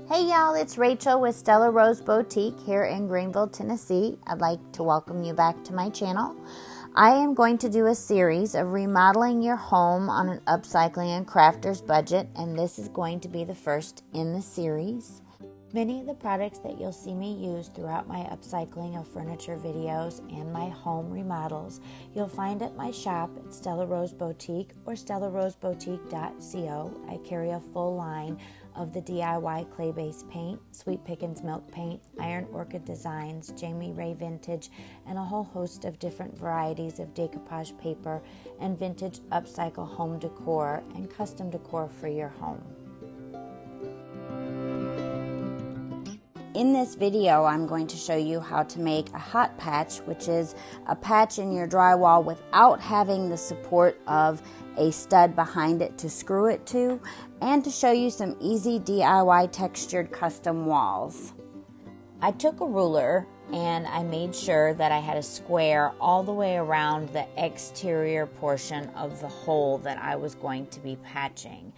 Hey y'all, it's Rachel with Stella Rose Boutique here in Greenville, Tennessee. I'd like to welcome you back to my channel. I am going to do a series of remodeling your home on an upcycling and crafter's budget, and this is going to be the first in the series. Many of the products that you'll see me use throughout my upcycling of furniture videos and my home remodels, you'll find at my shop at Stella Rose Boutique or stellaroseboutique.co. I carry a full line of the DIY clay-based paint, Sweet Pickins milk paint, Iron Orchid designs, Jamie Ray vintage, and a whole host of different varieties of decoupage paper and vintage upcycle home decor and custom decor for your home. In this video, I'm going to show you how to make a hot patch, which is a patch in your drywall without having the support of a stud behind it to screw it to, and to show you some easy DIY textured custom walls. I took a ruler and I made sure that I had a square all the way around the exterior portion of the hole that I was going to be patching.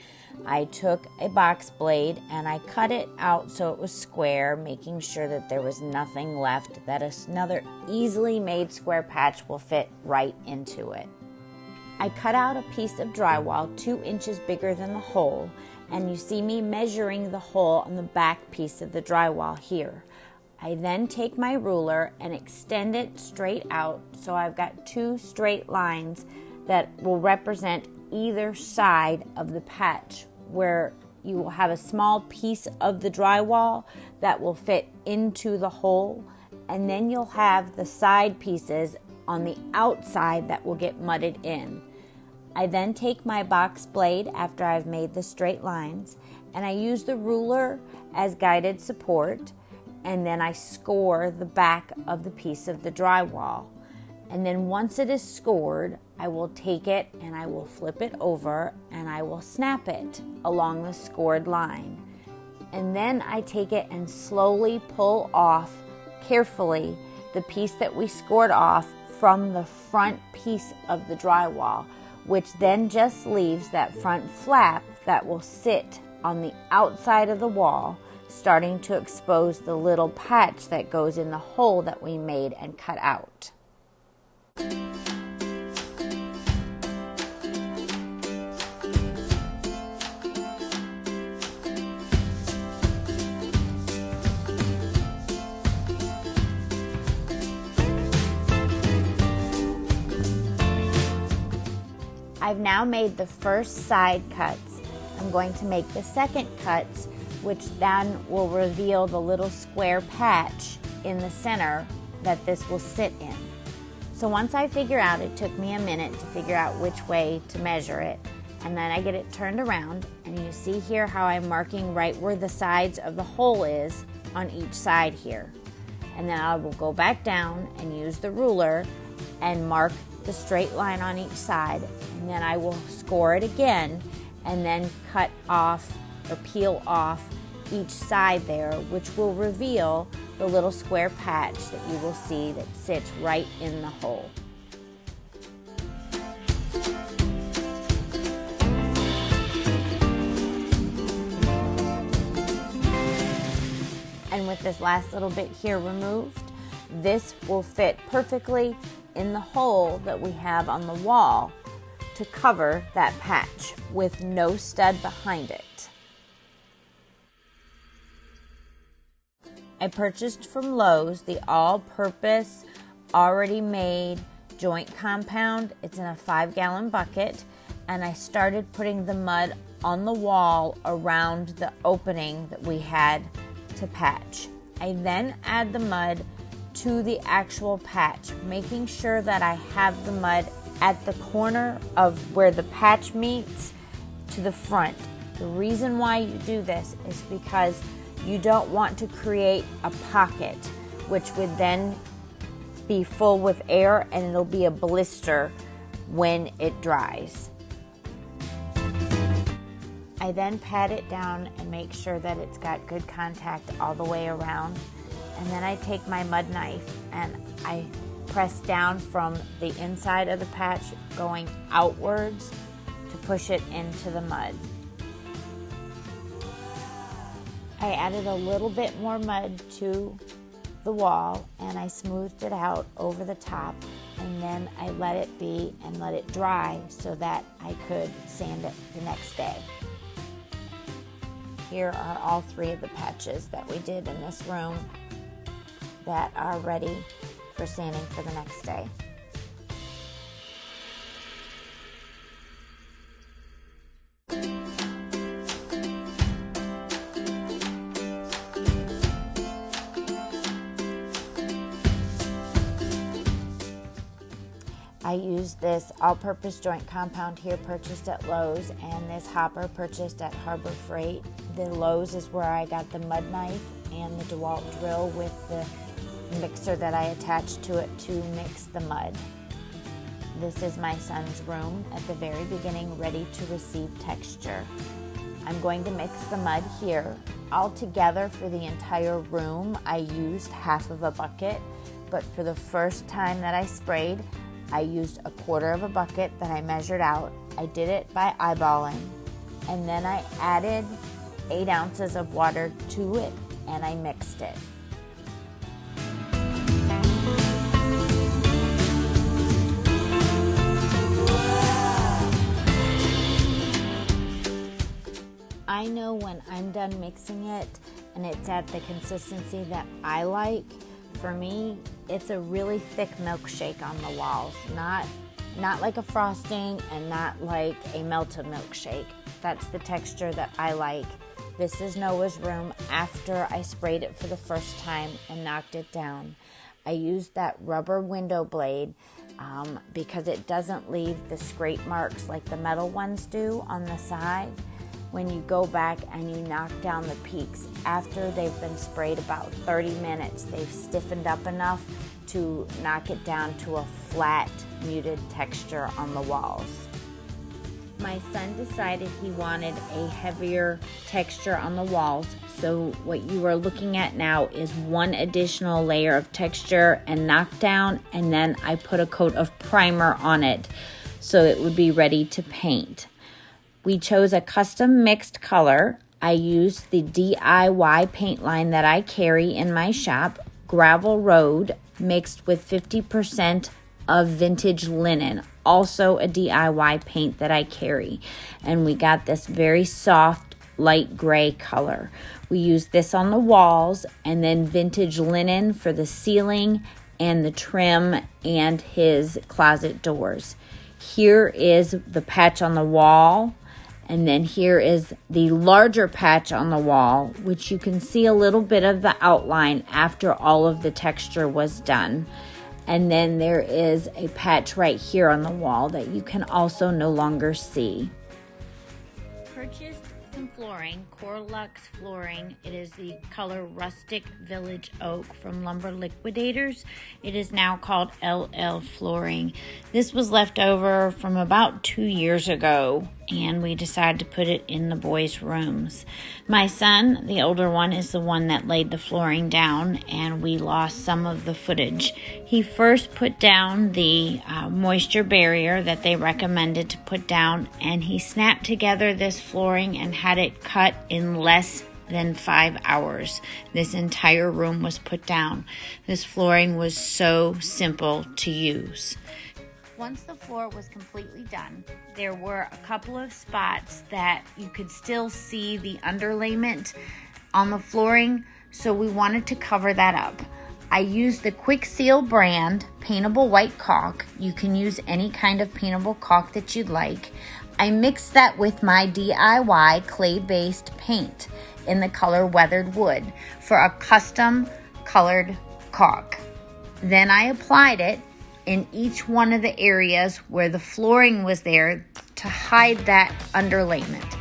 I took a box blade and I cut it out so it was square, making sure that there was nothing left, that another easily made square patch will fit right into it. I cut out a piece of drywall 2 inches bigger than the hole, and you see me measuring the hole on the back piece of the drywall here. I then take my ruler and extend it straight out, so I've got 2 straight lines that will represent either side of the patch, where you will have a small piece of the drywall that will fit into the hole, and then you'll have the side pieces on the outside that will get mudded in. I then take my box blade after I've made the straight lines, and I use the ruler as guided support, and then I score the back of the piece of the drywall. And then once it is scored, I will take it and I will flip it over and I will snap it along the scored line. And then I take it and slowly pull off carefully the piece that we scored off from the front piece of the drywall, which then just leaves that front flap that will sit on the outside of the wall, starting to expose the little patch that goes in the hole that we made and cut out. I've now made the first side cuts. I'm going to make the second cuts, which then will reveal the little square patch in the center that this will sit in. So once I figure out, it took me a minute to figure out which way to measure it, and then I get it turned around, and you see here how I'm marking right where the sides of the hole is on each side here. And then I will go back down and use the ruler and mark the straight line on each side, and then I will score it again and then cut off or peel off each side there, which will reveal the little square patch that you will see that sits right in the hole. And with this last little bit here removed, this will fit perfectly in the hole that we have on the wall to cover that patch with no stud behind it. I purchased from Lowe's the all-purpose, already made joint compound. It's in a 5-gallon bucket, and I started putting the mud on the wall around the opening that we had to patch. I then add the mud to the actual patch, making sure that I have the mud at the corner of where the patch meets to the front. The reason why you do this is because you don't want to create a pocket, which would then be full with air and it'll be a blister when it dries. I then pat it down and make sure that it's got good contact all the way around. And then I take my mud knife and I press down from the inside of the patch going outwards to push it into the mud. I added a little bit more mud to the wall and I smoothed it out over the top, and then I let it be and let it dry so that I could sand it the next day. Here are all 3 of the patches that we did in this room that are ready for sanding for the next day. I used this all-purpose joint compound here purchased at Lowe's, and this hopper purchased at Harbor Freight. The Lowe's is where I got the mud knife and the DeWalt drill with the mixer that I attached to it to mix the mud. This is my son's room at the very beginning, ready to receive texture. I'm going to mix the mud here. Altogether for the entire room, I used half of a bucket, but for the first time that I sprayed, I used a quarter of a bucket that I measured out. I did it by eyeballing, and then I added 8 ounces of water to it and I mixed it. I know when I'm done mixing it and it's at the consistency that I like. For me, it's a really thick milkshake on the walls, not like a frosting and not like a melted milkshake. That's the texture that I like. This is Noah's room after I sprayed it for the first time and knocked it down. I used that rubber window blade because it doesn't leave the scrape marks like the metal ones do on the side. When you go back and you knock down the peaks after they've been sprayed about 30 minutes, they've stiffened up enough to knock it down to a flat, muted texture on the walls. My son decided he wanted a heavier texture on the walls, so what you are looking at now is 1 additional layer of texture and knockdown, and then I put a coat of primer on it so it would be ready to paint. We chose a custom mixed color. I used the DIY paint line that I carry in my shop, Gravel Road, mixed with 50% of vintage linen, also a DIY paint that I carry. And we got this very soft, light gray color. We used this on the walls, and then vintage linen for the ceiling and the trim and his closet doors. Here is the patch on the wall. And then here is the larger patch on the wall, which you can see a little bit of the outline after all of the texture was done. And then there is a patch right here on the wall that you can also no longer see. Purchased some flooring, Corlux flooring. It is the color Rustic Village Oak from Lumber Liquidators. It is now called LL Flooring. This was left over from about 2 years ago, and we decided to put it in the boys' rooms. My son, the older one, is the one that laid the flooring down, and we lost some of the footage. He first put down the moisture barrier that they recommended to put down, and he snapped together this flooring and had it cut in less than 5 hours. This entire room was put down. This flooring was so simple to use. Once the floor was completely done, there were a couple of spots that you could still see the underlayment on the flooring, so we wanted to cover that up. I used the Quick Seal brand paintable white caulk. You can use any kind of paintable caulk that you'd like. I mixed that with my DIY clay-based paint in the color Weathered Wood for a custom colored caulk. Then I applied it in each one of the areas where the flooring was there to hide that underlayment,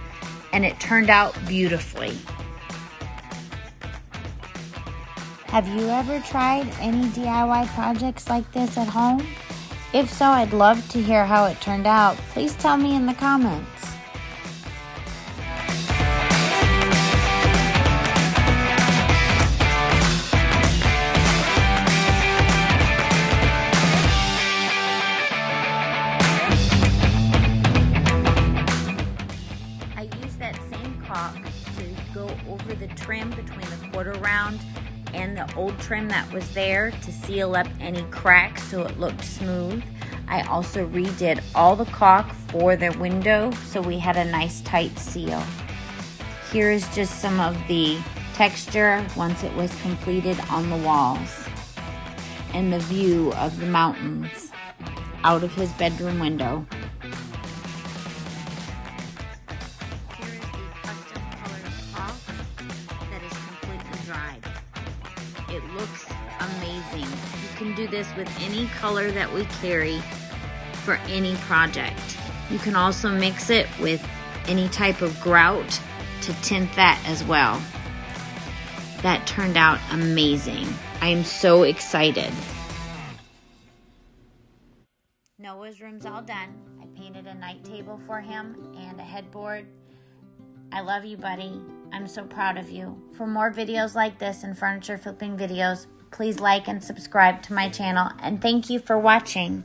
and it turned out beautifully. Have you ever tried any DIY projects like this at home? If so, I'd love to hear how it turned out. Please tell me in the comments. I used that same caulk to go over the trim between the quarter round and the old trim that was there to seal up any cracks so it looked smooth. I also redid all the caulk for the window so we had a nice tight seal. Here is just some of the texture once it was completed on the walls and the view of the mountains out of his bedroom window. Here is the custom colored caulk that is completely dried. It looks amazing. You can do this with any color that we carry for any project. You can also mix it with any type of grout to tint that as well. That turned out amazing. I am so excited. Noah's room's all done. I painted a night table for him and a headboard. I love you, buddy. I'm so proud of you. For more videos like this and furniture flipping videos, please like and subscribe to my channel, and thank you for watching.